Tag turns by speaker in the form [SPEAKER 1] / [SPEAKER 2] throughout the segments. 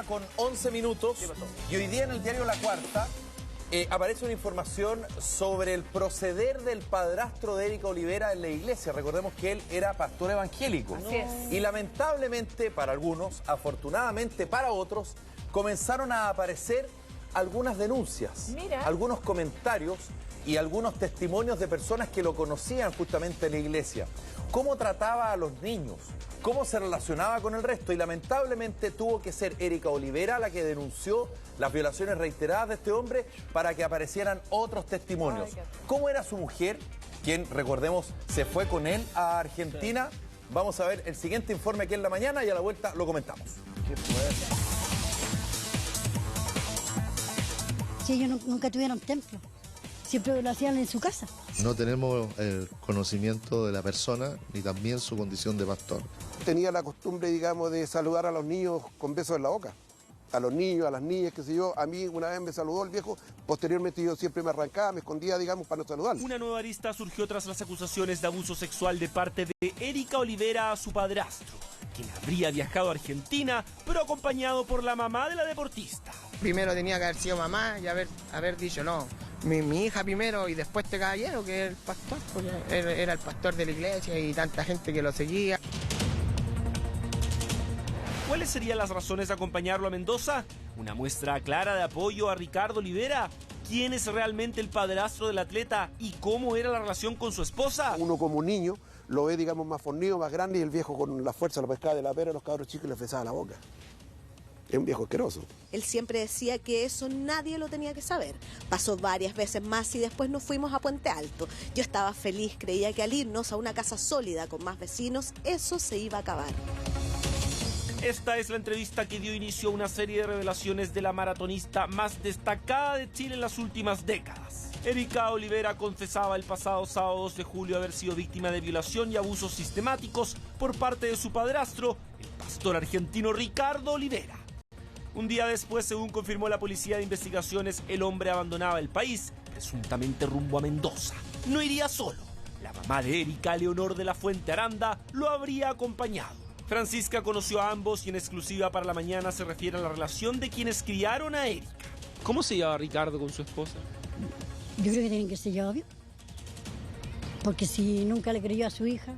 [SPEAKER 1] Con 11 minutos y hoy día en el diario La Cuarta aparece una información sobre el proceder del padrastro de Erika Olivera en la iglesia. Recordemos que él era pastor evangélico.
[SPEAKER 2] Así es.
[SPEAKER 1] Y lamentablemente para algunos, afortunadamente para otros, comenzaron a aparecer algunas denuncias, algunos comentarios y algunos testimonios de personas que lo conocían justamente en la iglesia. Cómo trataba a los niños, cómo se relacionaba con el resto, y lamentablemente tuvo que ser Erika Olivera la que denunció las violaciones reiteradas de este hombre para que aparecieran otros testimonios. ¿Cómo era su mujer? Quien, recordemos, se fue con él a Argentina. Vamos a ver el siguiente informe aquí en la mañana y a la vuelta lo comentamos.
[SPEAKER 3] Sí, ellos nunca tuvieron templo, siempre lo hacían en su casa.
[SPEAKER 4] No tenemos el conocimiento de la persona ni también su condición de pastor.
[SPEAKER 5] Tenía la costumbre, digamos, de saludar a los niños con besos en la boca. A los niños, a las niñas, qué sé yo. A mí una vez me saludó el viejo, posteriormente yo siempre me arrancaba, me escondía, digamos, para no saludar.
[SPEAKER 6] Una nueva arista surgió tras las acusaciones de abuso sexual de parte de Erika Olivera a su padrastro, quien habría viajado a Argentina, pero acompañado por la mamá de la deportista.
[SPEAKER 7] Primero tenía que haber sido mamá y haber dicho no. Mi hija primero y después este caballero que es el pastor, porque era el pastor de la iglesia y tanta gente que lo seguía.
[SPEAKER 6] ¿Cuáles serían las razones de acompañarlo a Mendoza? ¿Una muestra clara de apoyo a Ricardo Olivera? ¿Quién es realmente el padrastro del atleta y cómo era la relación con su esposa?
[SPEAKER 5] Uno como niño lo ve, digamos, más fornido, más grande, y el viejo con la fuerza lo pescaba de la pera, los cabros chicos le besaba la boca. Es un viejo asqueroso.
[SPEAKER 8] Él siempre decía que eso nadie lo tenía que saber. Pasó varias veces más y después nos fuimos a Puente Alto. Yo estaba feliz, creía que al irnos a una casa sólida con más vecinos, eso se iba a acabar.
[SPEAKER 6] Esta es la entrevista que dio inicio a una serie de revelaciones de la maratonista más destacada de Chile en las últimas décadas. Erika Olivera confesaba el pasado sábado 2 de julio haber sido víctima de violación y abusos sistemáticos por parte de su padrastro, el pastor argentino Ricardo Olivera. Un día después, según confirmó la Policía de Investigaciones, el hombre abandonaba el país, presuntamente rumbo a Mendoza. No iría solo. La mamá de Erika, Leonor de la Fuente Aranda, lo habría acompañado. Francisca conoció a ambos y en exclusiva para La Mañana se refiere a la relación de quienes criaron a Erika. ¿Cómo se llevaba Ricardo con su esposa?
[SPEAKER 3] Yo creo que tienen que ser llevado bien, porque si nunca le creyó a su hija,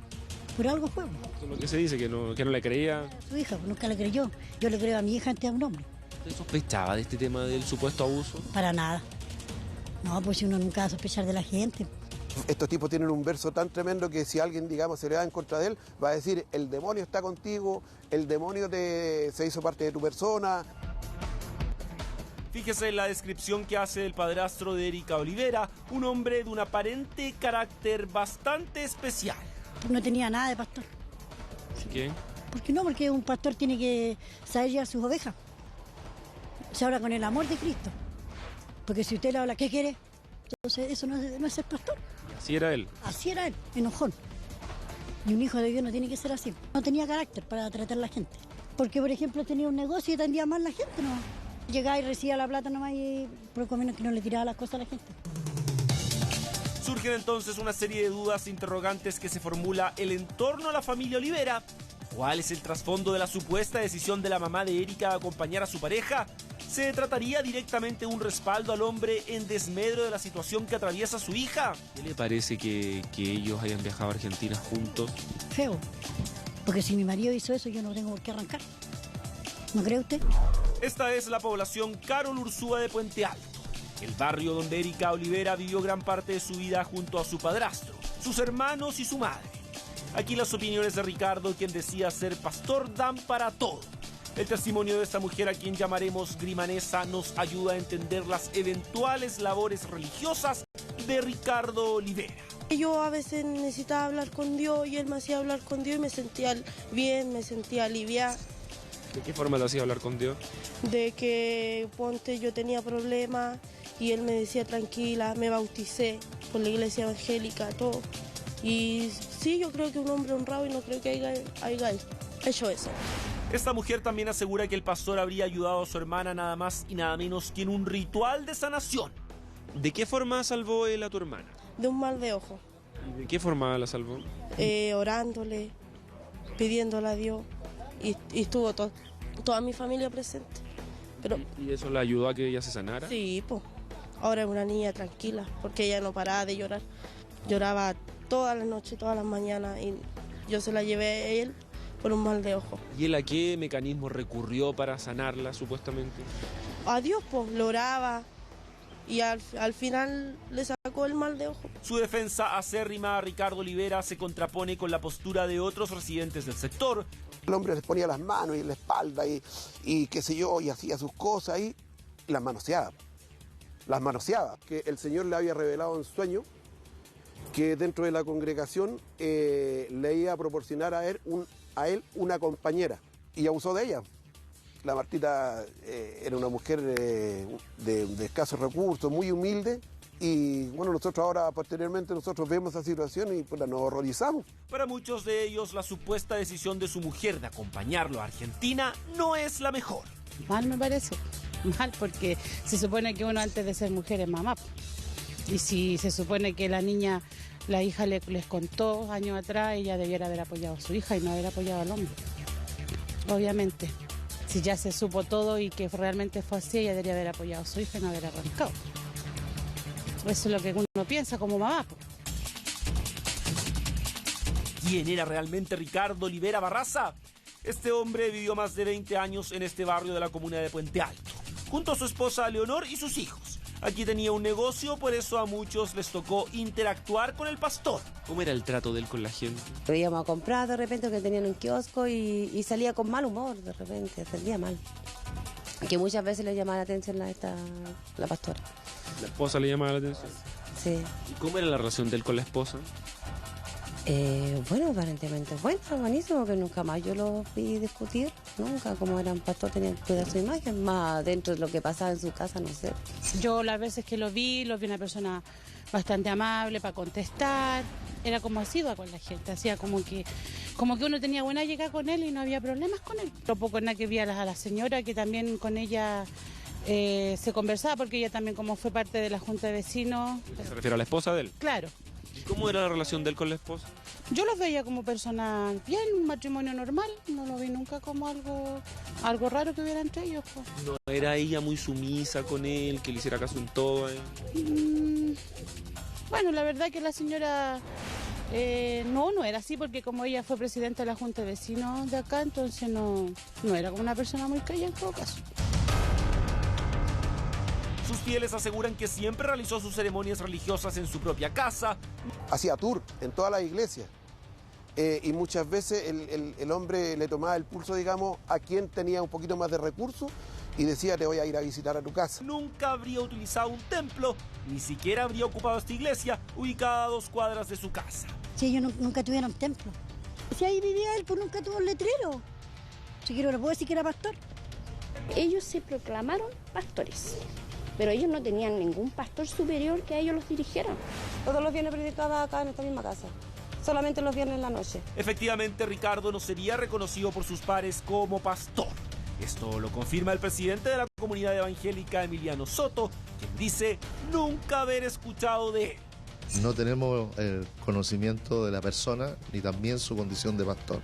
[SPEAKER 3] por algo fue.
[SPEAKER 6] Lo que se dice, que no le creía.
[SPEAKER 3] A su hija, pues nunca le creyó. Yo le creo a mi hija antes a un hombre.
[SPEAKER 6] ¿Usted sospechaba de este tema del supuesto abuso?
[SPEAKER 3] Para nada. No, pues uno nunca va a sospechar de la gente.
[SPEAKER 5] Estos tipos tienen un verso tan tremendo que si alguien, digamos, se le da en contra de él, va a decir, el demonio está contigo, el demonio se hizo parte de tu persona.
[SPEAKER 6] Fíjese en la descripción que hace el padrastro de Erika Olivera, un hombre de un aparente carácter bastante especial.
[SPEAKER 3] No tenía nada de pastor.
[SPEAKER 6] ¿Qué?
[SPEAKER 3] ¿Por qué no? Porque un pastor tiene que saber llevar sus ovejas. Se habla con el amor de Cristo. Porque si usted le habla, ¿qué quiere? Entonces eso no es ser pastor.
[SPEAKER 6] Así era él.
[SPEAKER 3] Así era él, enojón. Y un hijo de Dios no tiene que ser así. No tenía carácter para tratar a la gente. Porque, por ejemplo, tenía un negocio y atendía mal a la gente, ¿no? Llegaba y recibía la plata nomás y por lo menos que no le tiraba las cosas a la gente.
[SPEAKER 6] Surgen entonces una serie de dudas e interrogantes que se formula el entorno a la familia Olivera. ¿Cuál es el trasfondo de la supuesta decisión de la mamá de Erika de acompañar a su pareja? ¿Se trataría directamente de un respaldo al hombre en desmedro de la situación que atraviesa su hija? ¿Qué le parece que ellos hayan viajado a Argentina juntos?
[SPEAKER 3] Feo. Porque si mi marido hizo eso, yo no tengo por qué arrancar. ¿No cree usted?
[SPEAKER 6] Esta es la población Carol Ursúa de Puente Alto, el barrio donde Erika Olivera vivió gran parte de su vida junto a su padrastro, sus hermanos y su madre. Aquí las opiniones de Ricardo, quien decía ser pastor, dan para todo. El testimonio de esta mujer, a quien llamaremos Grimanesa, nos ayuda a entender las eventuales labores religiosas de Ricardo Olivera.
[SPEAKER 9] Yo a veces necesitaba hablar con Dios y él me hacía hablar con Dios y me sentía bien, me sentía aliviada.
[SPEAKER 6] ¿De qué forma lo hacía hablar con Dios?
[SPEAKER 9] De que, ponte, yo tenía problemas y él me decía tranquila, me bauticé por la iglesia evangélica, todo. Y sí, yo creo que un hombre honrado y no creo que haya hecho eso.
[SPEAKER 6] Esta mujer también asegura que el pastor habría ayudado a su hermana nada más y nada menos que en un ritual de sanación. ¿De qué forma salvó él a tu hermana?
[SPEAKER 9] De un mal de ojo.
[SPEAKER 6] ¿Y de qué forma la salvó?
[SPEAKER 9] Orándole, pidiéndole a Dios y estuvo toda mi familia presente. Pero,
[SPEAKER 6] ¿Y eso le ayudó a que ella se sanara?
[SPEAKER 9] sí, pues. Ahora es una niña tranquila, porque ella no paraba de llorar. Lloraba todas las noches, todas las mañanas, y yo se la llevé a él por un mal de ojo.
[SPEAKER 6] ¿Y él a qué mecanismo recurrió para sanarla, supuestamente?
[SPEAKER 9] A Dios, pues, lo oraba, y al final le sacó el mal de ojo.
[SPEAKER 6] Su defensa acérrima a Ricardo Olivera se contrapone con la postura de otros residentes del sector.
[SPEAKER 5] El hombre les ponía las manos y la espalda y qué sé yo, y hacía sus cosas y las manoseaba. Las manoseaba, que el Señor le había revelado en sueño que dentro de la congregación le iba a proporcionar a él una compañera y abusó de ella. La Martita era una mujer de escasos recursos, muy humilde, y bueno, nosotros ahora posteriormente vemos esa situación y pues, nos horrorizamos.
[SPEAKER 6] Para muchos de ellos, la supuesta decisión de su mujer de acompañarlo a Argentina no es la mejor.
[SPEAKER 2] Mal me parece, mal, porque se supone que uno antes de ser mujer es mamá. Y si se supone que la hija les contó años atrás, ella debiera haber apoyado a su hija y no haber apoyado al hombre. Obviamente, si ya se supo todo y que realmente fue así, ella debería haber apoyado a su hija y no haber arrancado. Eso es lo que uno piensa como mamá.
[SPEAKER 6] ¿Quién era realmente Ricardo Olivera Barraza? Este hombre vivió más de 20 años en este barrio de la comuna de Puente Alto, junto a su esposa Leonor y sus hijos. Aquí tenía un negocio, por eso a muchos les tocó interactuar con el pastor. ¿Cómo era el trato de él con la gente?
[SPEAKER 10] Lo íbamos a comprar de repente, que tenían un kiosco y salía con mal humor de repente, salía mal. Que muchas veces le llamaba la atención la pastora.
[SPEAKER 6] ¿La esposa le llamaba la atención?
[SPEAKER 10] Sí.
[SPEAKER 6] ¿Y cómo era la relación de él con la esposa?
[SPEAKER 10] Bueno, aparentemente buenísimo, que nunca más yo lo vi discutir, nunca, como eran pastor tenían que cuidar su imagen, más dentro de lo que pasaba en su casa, no sé.
[SPEAKER 2] Yo las veces que lo vi una persona bastante amable para contestar, era como asidua con la gente, hacía como que uno tenía buena llegada con él y no había problemas con él. Lo poco nada que vi a la señora, que también con ella se conversaba, porque ella también como fue parte de la junta de vecinos.
[SPEAKER 6] ¿Se refiere a la esposa de él?
[SPEAKER 2] Claro.
[SPEAKER 6] ¿Y cómo era la relación de él con la esposa?
[SPEAKER 2] Yo los veía como personas bien, un matrimonio normal, no lo vi nunca como algo raro que hubiera entre ellos. Pues.
[SPEAKER 6] ¿No era ella muy sumisa con él, que le hiciera caso en todo?
[SPEAKER 2] Bueno, la verdad que la señora no era así, porque como ella fue presidenta de la Junta de Vecinos de acá, entonces no era como una persona muy callada en todo caso.
[SPEAKER 6] Sus fieles aseguran que siempre realizó sus ceremonias religiosas en su propia casa.
[SPEAKER 5] Hacía tour en todas las iglesias y muchas veces el hombre le tomaba el pulso, digamos, a quien tenía un poquito más de recursos y decía, te voy a ir a visitar a tu casa.
[SPEAKER 6] Nunca habría utilizado un templo, ni siquiera habría ocupado esta iglesia, ubicada a 2 cuadras de su casa.
[SPEAKER 3] Sí, ellos nunca tuvieron templo. Si ahí vivía él, pues nunca tuvo un letrero. Si quiero, le puedo decir que era pastor.
[SPEAKER 11] Ellos se proclamaron pastores, pero ellos no tenían ningún pastor superior que a ellos los dirigiera.
[SPEAKER 10] Todos los viernes predicaba acá en esta misma casa, solamente los viernes en la noche.
[SPEAKER 6] Efectivamente, Ricardo no sería reconocido por sus pares como pastor. Esto lo confirma el presidente de la comunidad evangélica, Emiliano Soto, quien dice nunca haber escuchado de él.
[SPEAKER 4] No tenemos el conocimiento de la persona ni también su condición de pastor.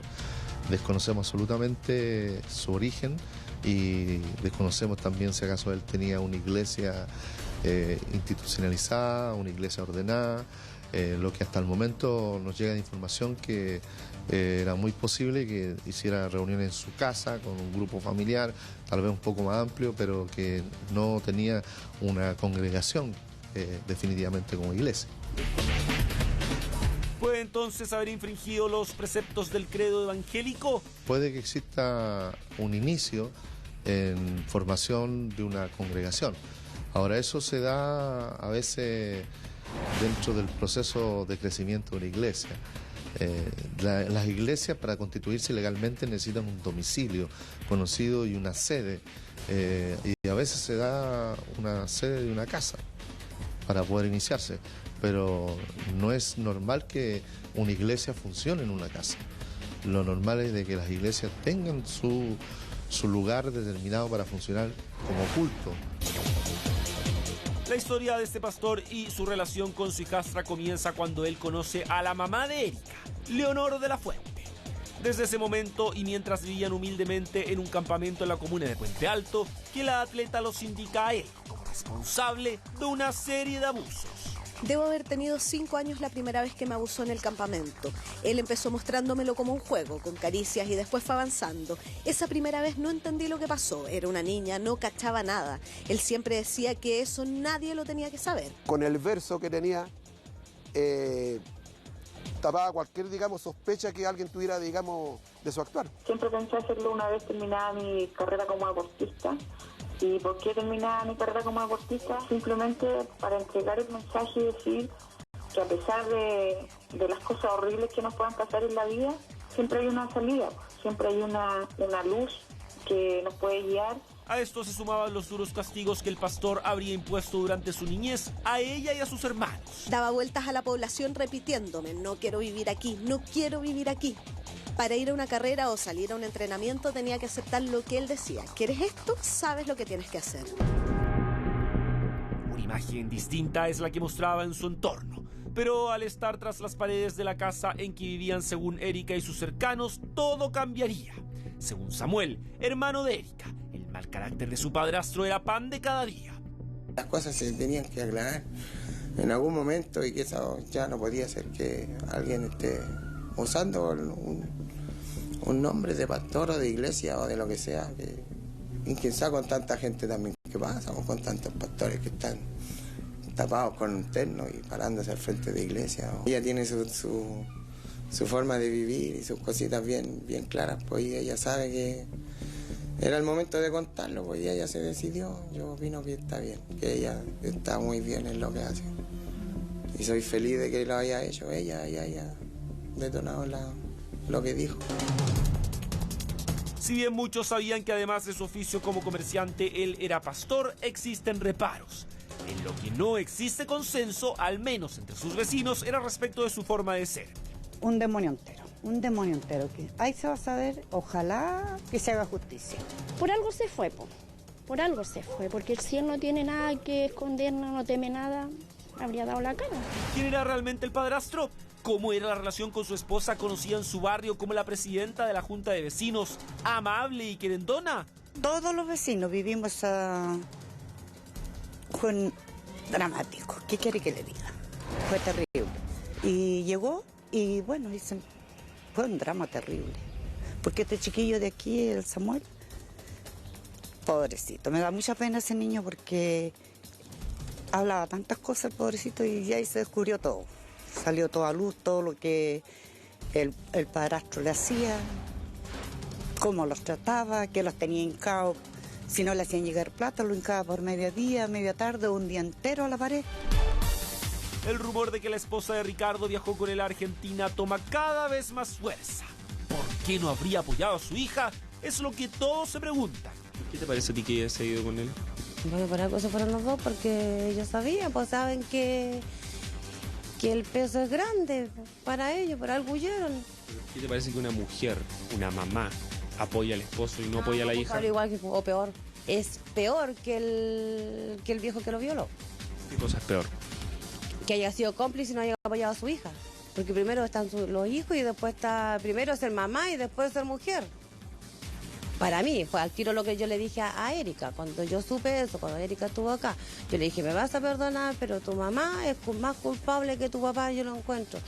[SPEAKER 4] Desconocemos absolutamente su origen y desconocemos también si acaso él tenía una iglesia institucionalizada, una iglesia ordenada, lo que hasta el momento nos llega de información que era muy posible que hiciera reuniones en su casa con un grupo familiar, tal vez un poco más amplio, pero que no tenía una congregación definitivamente como iglesia.
[SPEAKER 6] ¿Puede entonces haber infringido los preceptos del credo evangélico?
[SPEAKER 4] Puede que exista un inicio en formación de una congregación. Ahora, eso se da a veces dentro del proceso de crecimiento de una iglesia. Las iglesias, para constituirse legalmente, necesitan un domicilio conocido y una sede. Y a veces se da una sede de una casa para poder iniciarse. Pero no es normal que una iglesia funcione en una casa. Lo normal es de que las iglesias tengan su lugar determinado para funcionar como culto.
[SPEAKER 6] La historia de este pastor y su relación con su hijastra comienza cuando él conoce a la mamá de Erika, Leonor de la Fuente. Desde ese momento y mientras vivían humildemente en un campamento en la comuna de Puente Alto, que la atleta los indica a él como responsable de una serie de abusos.
[SPEAKER 8] Debo haber tenido 5 años la primera vez que me abusó en el campamento. Él empezó mostrándomelo como un juego, con caricias, y después fue avanzando. Esa primera vez no entendí lo que pasó. Era una niña, no cachaba nada. Él siempre decía que eso nadie lo tenía que saber.
[SPEAKER 5] Con el verso que tenía, tapaba cualquier, sospecha que alguien tuviera, de su actuar.
[SPEAKER 12] Siempre pensé hacerlo una vez terminada mi carrera como deportista. ¿Y por qué terminaba mi carrera como deportista? Simplemente para entregar el mensaje y decir que a pesar de las cosas horribles que nos puedan pasar en la vida, siempre hay una salida, siempre hay una luz que nos puede guiar.
[SPEAKER 6] A esto se sumaban los duros castigos que el pastor habría impuesto durante su niñez a ella y a sus hermanos.
[SPEAKER 8] Daba vueltas a la población repitiéndome: no quiero vivir aquí, no quiero vivir aquí. Para ir a una carrera o salir a un entrenamiento tenía que aceptar lo que él decía. ¿Quieres esto? Sabes lo que tienes que hacer.
[SPEAKER 6] Una imagen distinta es la que mostraba en su entorno. Pero al estar tras las paredes de la casa en que vivían, según Erika y sus cercanos, todo cambiaría. Según Samuel, hermano de Erika, el mal carácter de su padrastro era pan de cada día.
[SPEAKER 7] Las cosas se tenían que aclarar en algún momento, y que eso ya no podía ser que alguien esté usando un nombre de pastor o de iglesia o de lo que sea, y quizá con tanta gente también que pasa, o con tantos pastores que están tapados con un terno y parándose al frente de iglesia. Ella tiene su forma de vivir y sus cositas bien claras, pues ella sabe que era el momento de contarlo, pues ella se decidió. Yo opino que está bien, que ella está muy bien en lo que hace, y soy feliz de que lo haya hecho. Ella haya detonado lo que dijo.
[SPEAKER 6] Si bien muchos sabían que además de su oficio como comerciante él era pastor, existen reparos. En lo que no existe consenso, al menos entre sus vecinos, era respecto de su forma de ser.
[SPEAKER 13] Un demonio entero, que ahí se va a saber, ojalá que se haga justicia.
[SPEAKER 11] Por algo se fue, por algo se fue, porque si él no tiene nada que esconder, no teme nada, habría dado la cara.
[SPEAKER 6] ¿Quién era realmente el padrastro? ¿Cómo era la relación con su esposa, conocida en su barrio como la presidenta de la Junta de Vecinos, amable y querendona?
[SPEAKER 13] Todos los vecinos vivimos fue dramático. ¿Qué quiere que le diga? Fue terrible. Y llegó y bueno, fue un drama terrible. Porque este chiquillo de aquí, el Samuel, pobrecito, me da mucha pena ese niño porque hablaba tantas cosas, pobrecito, y ahí se descubrió todo. Salió toda luz, todo lo que el padrastro le hacía, cómo los trataba, que los tenía hincados. Si no le hacían llegar plata, lo hincaba por mediodía, media tarde, un día entero a la pared.
[SPEAKER 6] El rumor de que la esposa de Ricardo viajó con él a Argentina toma cada vez más fuerza. ¿Por qué no habría apoyado a su hija? Es lo que todos se preguntan.
[SPEAKER 14] ¿Qué te parece a ti que ella se ha ido con él?
[SPEAKER 10] Bueno, por algo se fueron los dos, porque ellos sabían, pues saben que el peso es grande para ellos, por algo huyeron.
[SPEAKER 14] ¿Qué te parece que una mujer, una mamá, apoya al esposo y no apoya a la hija?
[SPEAKER 10] Igual que, o peor, es peor que el viejo que lo violó.
[SPEAKER 14] ¿Qué cosa es peor?
[SPEAKER 10] Que haya sido cómplice y no haya apoyado a su hija. Porque primero están los hijos y después está primero ser mamá y después ser mujer. Para mí fue al tiro lo que yo le dije a Erika cuando yo supe eso, cuando Erika estuvo acá. Yo le dije, me vas a perdonar, pero tu mamá es más culpable que tu papá, yo lo encuentro.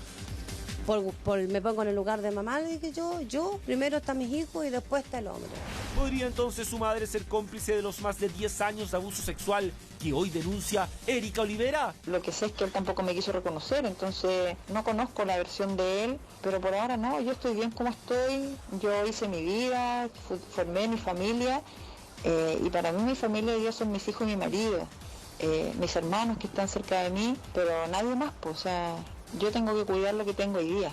[SPEAKER 10] Me pongo en el lugar de mamá, le dije yo, primero están mis hijos y después está el hombre.
[SPEAKER 6] ¿Podría entonces su madre ser cómplice de los más de 10 años de abuso sexual que hoy denuncia Erika Olivera?
[SPEAKER 12] Lo que sé es que él tampoco me quiso reconocer, entonces no conozco la versión de él, pero por ahora no, yo estoy bien como estoy, yo hice mi vida, formé mi familia, y para mí mi familia y yo son mis hijos y mi marido, mis hermanos que están cerca de mí, pero nadie más, pues, o sea, yo tengo que cuidar lo que tengo hoy día.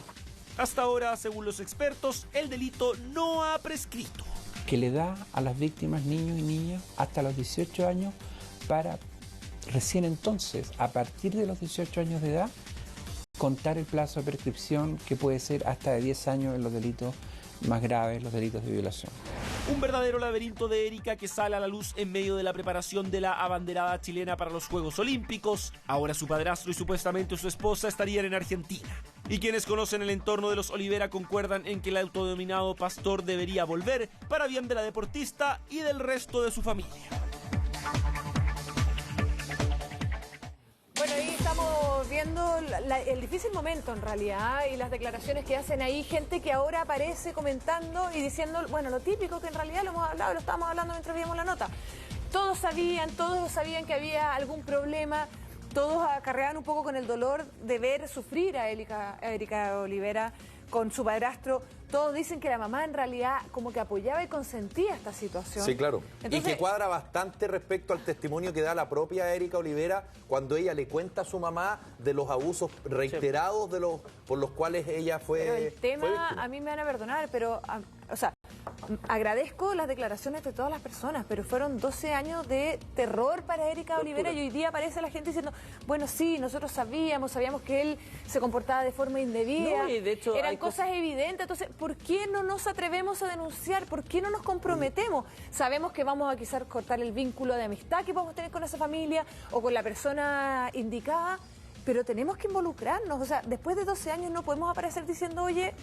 [SPEAKER 6] Hasta ahora, según los expertos, el delito no ha prescrito.
[SPEAKER 15] Que le da a las víctimas, niños y niñas, hasta los 18 años para recién entonces, a partir de los 18 años de edad, contar el plazo de prescripción, que puede ser hasta de 10 años en los delitos más graves, los delitos de violación.
[SPEAKER 6] Un verdadero laberinto de Erika que sale a la luz en medio de la preparación de la abanderada chilena para los Juegos Olímpicos. Ahora su padrastro y supuestamente su esposa estarían en Argentina. Y quienes conocen el entorno de los Olivera concuerdan en que el autodenominado pastor debería volver para bien de la deportista y del resto de su familia.
[SPEAKER 16] Bueno, ahí estamos viendo el difícil momento en realidad y las declaraciones que hacen ahí gente que ahora aparece comentando y diciendo, bueno, lo típico que en realidad lo hemos hablado, lo estábamos hablando mientras veíamos la nota. Todos sabían que había algún problema, todos acarreaban un poco con el dolor de ver sufrir a Erika Olivera con su padrastro. Todos dicen que la mamá en realidad como que apoyaba y consentía esta situación.
[SPEAKER 1] Sí, claro.
[SPEAKER 16] Entonces,
[SPEAKER 1] y que cuadra bastante respecto al testimonio que da la propia Erika Olivera cuando ella le cuenta a su mamá de los abusos reiterados por los cuales ella fue
[SPEAKER 16] Pero el tema,
[SPEAKER 1] víctima.
[SPEAKER 16] a mí me van a perdonar, pero, o sea, agradezco las declaraciones de todas las personas, pero fueron 12 años de terror para Erika Olivera y hoy día aparece la gente diciendo, bueno, sí, nosotros sabíamos que él se comportaba de forma indebida,
[SPEAKER 17] No, y de hecho
[SPEAKER 16] eran
[SPEAKER 17] hay
[SPEAKER 16] cosas evidentes, entonces, ¿por qué no nos atrevemos a denunciar? ¿Por qué no nos comprometemos? Sabemos que vamos a quizás cortar el vínculo de amistad que podemos tener con esa familia o con la persona indicada, pero tenemos que involucrarnos, o sea, después de 12 años no podemos aparecer diciendo, oye,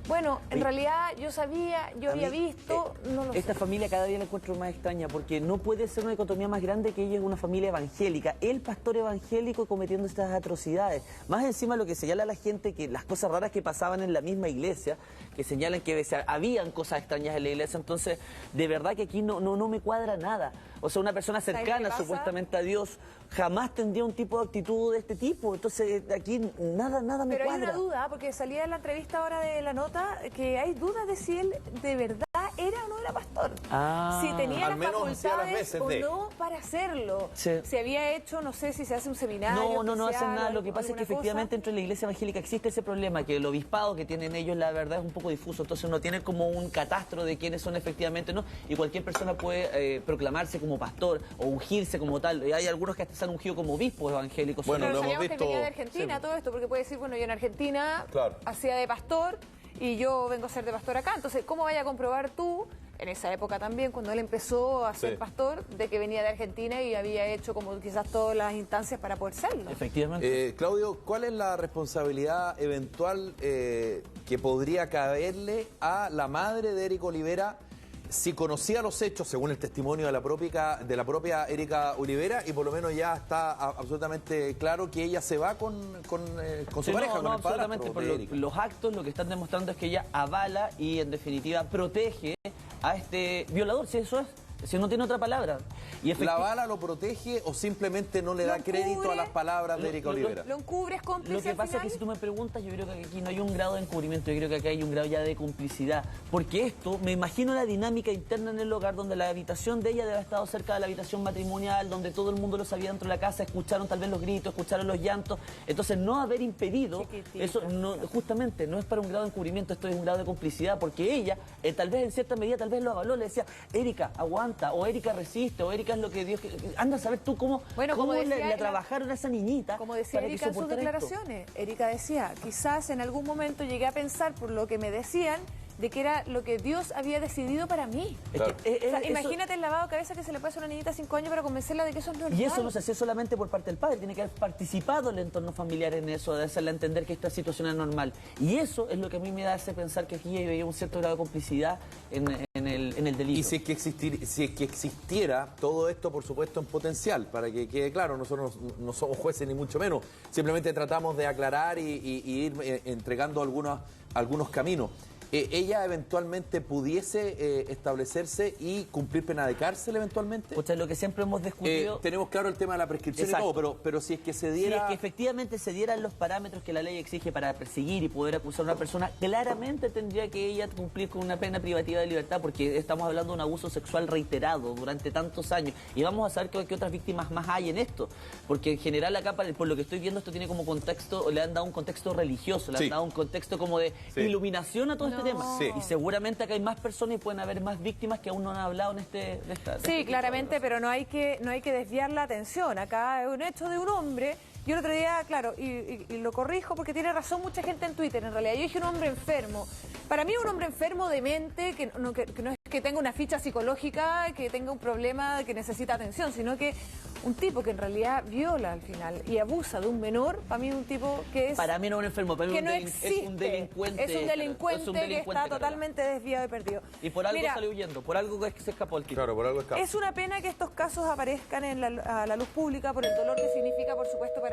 [SPEAKER 16] bueno, en realidad yo sabía, yo había visto, no lo sé.
[SPEAKER 17] Esta familia cada día la encuentro más extraña porque no puede ser una dicotomía más grande que ella es una familia evangélica. El pastor evangélico cometiendo estas atrocidades. Más encima lo que señala la gente, que las cosas raras que pasaban en la misma iglesia, que señalan que habían cosas extrañas en la iglesia. Entonces, de verdad que aquí no me cuadra nada. O sea, una persona cercana supuestamente a Dios jamás tendría un tipo de actitud de este tipo. Entonces, aquí nada me cuadra.
[SPEAKER 16] Pero hay una duda, porque salía en la entrevista ahora de la nota, que hay dudas de si él de verdad era o no era pastor. Si tenía las facultades o no para hacerlo.
[SPEAKER 17] Sí.
[SPEAKER 16] Si había hecho, no sé si se hace un seminario.
[SPEAKER 17] No hacen nada. Lo que pasa es que efectivamente dentro de la iglesia evangélica existe ese problema, que el obispado que tienen ellos, la verdad, es un poco difuso. Entonces uno tiene como un catastro de quiénes son efectivamente, ¿no? Y cualquier persona puede proclamarse como pastor o ungirse como tal. Y hay algunos que hasta se han ungido como obispos evangélicos.
[SPEAKER 16] Bueno, lo hemos visto. Que venía de Argentina, todo esto, porque puede decir, bueno, yo en Argentina hacía de pastor y yo vengo a ser de pastor acá. Entonces, ¿cómo vaya a comprobar tú, en esa época también, cuando él empezó a ser pastor, de que venía de Argentina y había hecho como quizás todas las instancias para poder serlo?
[SPEAKER 17] Efectivamente.
[SPEAKER 1] Claudio, ¿cuál es la responsabilidad eventual que podría caberle a la madre de Erika Olivera si conocía los hechos, según el testimonio de la propia Erika Olivera, y por lo menos ya está absolutamente claro que ella se va con su pareja, con el
[SPEAKER 17] absolutamente, por los actos lo que están demostrando es que ella avala y en definitiva protege a este violador, si eso es. Si no tiene otra palabra.
[SPEAKER 1] ¿La bala lo protege o simplemente no le da crédito a las palabras de Erika Olivera?
[SPEAKER 16] ¿Lo encubre, es cómplice?
[SPEAKER 17] Lo que pasa es que si tú me preguntas, yo creo que aquí no hay un grado de encubrimiento, yo creo que acá hay un grado ya de complicidad. Porque esto, me imagino la dinámica interna en el hogar, donde la habitación de ella debe haber estado cerca de la habitación matrimonial, donde todo el mundo lo sabía dentro de la casa, escucharon tal vez los gritos, escucharon los llantos. Entonces no haber impedido, eso no, justamente no es para un grado de encubrimiento, esto es un grado de complicidad, porque ella, tal vez en cierta medida, tal vez lo avaló, le decía, Erika, aguanta, o Erika resiste, o Erika es lo que Dios... Anda a saber tú cómo le trabajaron a esa niñita.
[SPEAKER 16] Como decía Erika en sus declaraciones, Erika decía, quizás en algún momento llegué a pensar por lo que me decían, de que era lo que Dios había decidido para mí.
[SPEAKER 1] Claro.
[SPEAKER 16] Imagínate el lavado de cabeza que se le puede hacer a una niñita de 5 años para convencerla de que eso es normal.
[SPEAKER 17] Y eso no se hace solamente por parte del padre, tiene que haber participado el entorno familiar en eso, de hacerle entender que esta situación es normal. Y eso es lo que a mí me hace pensar que aquí hay un cierto grado de complicidad en el delito.
[SPEAKER 1] Y si es que existiera todo esto, por supuesto, en potencial, para que quede claro, nosotros no somos jueces ni mucho menos, simplemente tratamos de aclarar y ir entregando algunos caminos. ¿Ella eventualmente pudiese establecerse y cumplir pena de cárcel eventualmente?
[SPEAKER 17] O sea, lo que siempre hemos discutido...
[SPEAKER 1] tenemos claro el tema de la prescripción y todo, pero si es que se diera...
[SPEAKER 17] Si es que efectivamente se dieran los parámetros que la ley exige para perseguir y poder acusar a una persona, claramente tendría que ella cumplir con una pena privativa de libertad, porque estamos hablando de un abuso sexual reiterado durante tantos años. Y vamos a saber qué otras víctimas más hay en esto. Porque en general acá, por lo que estoy viendo, esto tiene como contexto, le han dado un contexto religioso, le han dado un contexto como de iluminación a todo este tema. Y seguramente acá hay más personas y pueden haber más víctimas que aún no han hablado en
[SPEAKER 16] Sí, claramente, pero no hay que desviar la atención. Acá es un hecho de un hombre. Yo el otro día, claro, y lo corrijo porque tiene razón mucha gente en Twitter, en realidad. Yo dije un hombre enfermo. Para mí un hombre enfermo de mente, que no es que tenga una ficha psicológica, que tenga un problema, que necesita atención, sino que un tipo que en realidad viola al final y abusa de un menor, para mí es un tipo que es...
[SPEAKER 17] Para mí no es un enfermo, para mí
[SPEAKER 16] que
[SPEAKER 17] es un delincuente.
[SPEAKER 16] Es un delincuente que está totalmente desviado y perdido.
[SPEAKER 17] Y por algo salió huyendo, por algo que se escapó el tipo.
[SPEAKER 1] Claro, por algo escapó.
[SPEAKER 16] Es una pena que estos casos aparezcan a la luz pública por el dolor que significa, por supuesto, para